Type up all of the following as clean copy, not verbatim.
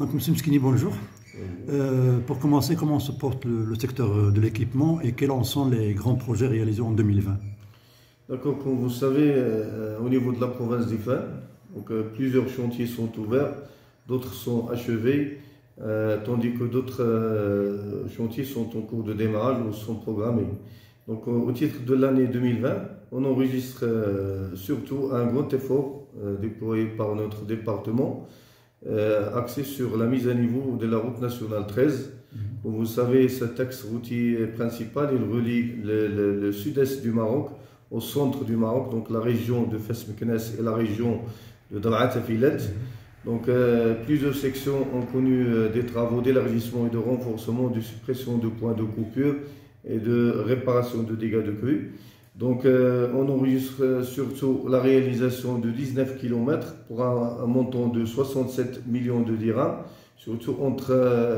Donc, Monsieur Mskini, bonjour. Pour commencer, comment se porte le secteur de l'équipement et quels en sont les grands projets réalisés en 2020? D'accord, comme vous savez, au niveau de la province d'Ifan, plusieurs chantiers sont ouverts, d'autres sont achevés, tandis que d'autres chantiers sont en cours de démarrage ou sont programmés. Donc, au titre de l'année 2020, on enregistre surtout un grand effort déployé par notre département, axé sur la mise à niveau de la route nationale 13. Comme vous savez, cet axe routier principal, il relie le sud-est du Maroc au centre du Maroc, donc la région de Fès Meknès et la région de Daraa Filet. Donc, plusieurs sections ont connu des travaux d'élargissement et de renforcement, de suppression de points de coupure et de réparation de dégâts de crue. Donc, on enregistre surtout la réalisation de 19 km pour un montant de 67 millions de dirhams, surtout entre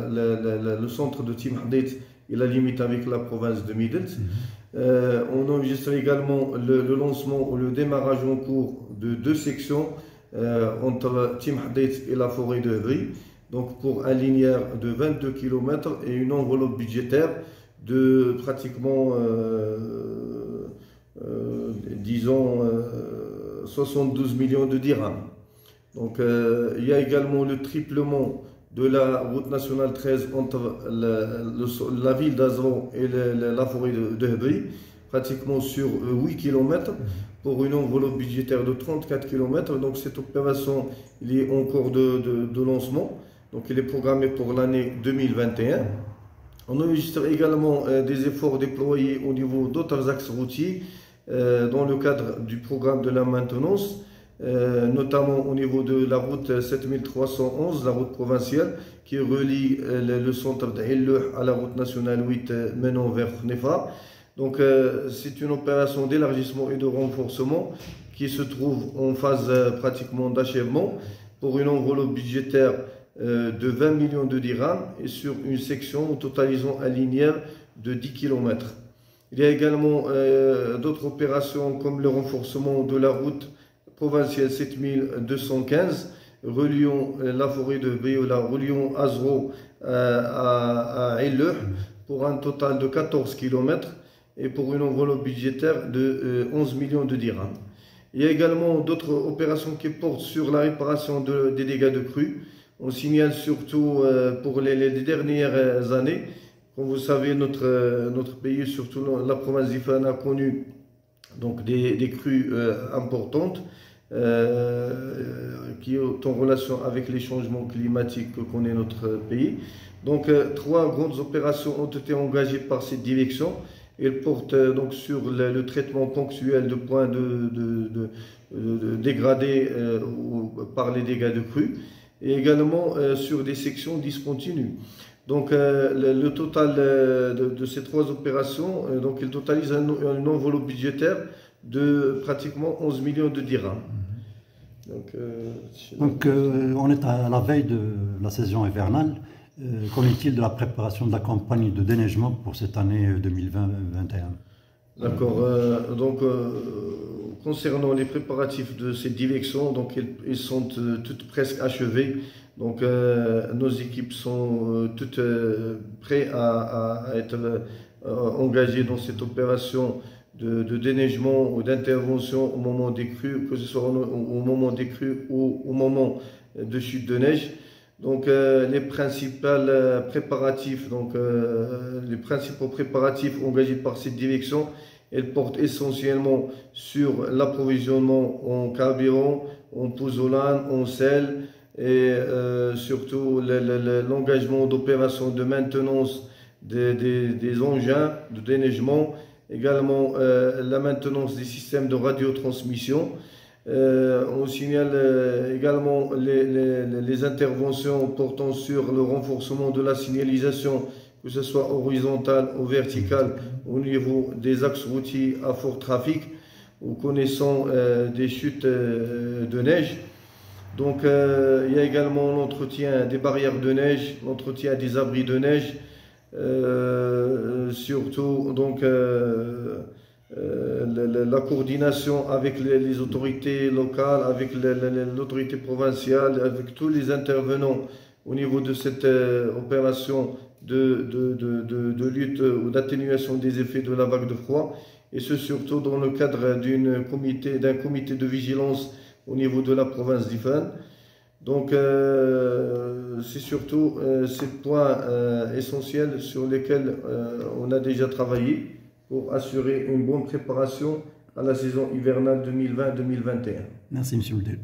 le centre de Timhadit et la limite avec la province de Midelt. On enregistre également le lancement ou le démarrage en cours de deux sections entre Timhadit et la forêt de Hevri, donc pour un linéaire de 22 km et une enveloppe budgétaire de pratiquement disons 72 millions de dirhams. Donc il y a également le triplement de la route nationale 13 entre la ville d'Azro et la forêt de Hevri, pratiquement sur 8 km pour une enveloppe budgétaire de 34 km. Donc cette opération il est en cours de lancement, donc il est programmé pour l'année 2021. On enregistre également des efforts déployés au niveau d'autres axes routiers dans le cadre du programme de la maintenance, notamment au niveau de la route 7311, la route provinciale qui relie le centre d'Illeuh à la route nationale 8 menant vers Nefa. Donc c'est une opération d'élargissement et de renforcement qui se trouve en phase pratiquement d'achèvement pour une enveloppe budgétaire de 20 millions de dirhams et sur une section totalisant un linéaire de 10 km. Il y a également d'autres opérations comme le renforcement de la route provinciale 7215 reliant la forêt de Béola, reliant Azro à Illeuh pour un total de 14 km et pour une enveloppe budgétaire de 11 millions de dirhams. Il y a également d'autres opérations qui portent sur la réparation des dégâts de crue. On signale surtout pour les dernières années, comme vous savez, notre pays, surtout la province d'Ifan, a connu donc des crues importantes qui sont en relation avec les changements climatiques que connaît notre pays. Donc, trois grandes opérations ont été engagées par cette direction. Elles portent donc sur le traitement ponctuel de points dégradés par les dégâts de crue et également sur des sections discontinues. Donc le total de ces trois opérations, donc il totalise une enveloppe budgétaire de pratiquement 11 millions de dirhams. Donc on est à la veille de la saison hivernale. Qu'en est-il de la préparation de la campagne de déneigement pour cette année 2020-2021? D'accord. Donc concernant les préparatifs de cette direction, donc ils sont toutes presque achevés. Donc nos équipes sont toutes prêtes à être engagées dans cette opération de déneigement ou d'intervention au moment des crues, que ce soit au moment des crues ou au moment de chute de neige. Donc les principaux préparatifs engagés par cette direction, elles portent essentiellement sur l'approvisionnement en carburant, en pouzzolane, en sel et surtout l'engagement d'opérations de maintenance des engins de déneigement, également la maintenance des systèmes de radiotransmission. On signale également les interventions portant sur le renforcement de la signalisation, que ce soit horizontale ou verticale, au niveau des axes routiers à fort trafic ou connaissant des chutes de neige. Donc il y a également l'entretien des barrières de neige, l'entretien des abris de neige, surtout donc la coordination avec les autorités locales, avec l'autorité provinciale, avec tous les intervenants au niveau de cette opération de lutte ou d'atténuation des effets de la vague de froid, et ce surtout dans le cadre d'un comité de vigilance au niveau de la province d'Ifrane. Donc c'est surtout ces points essentiels sur lesquels on a déjà travaillé pour assurer une bonne préparation à la saison hivernale 2020-2021. Merci, M. Oudel.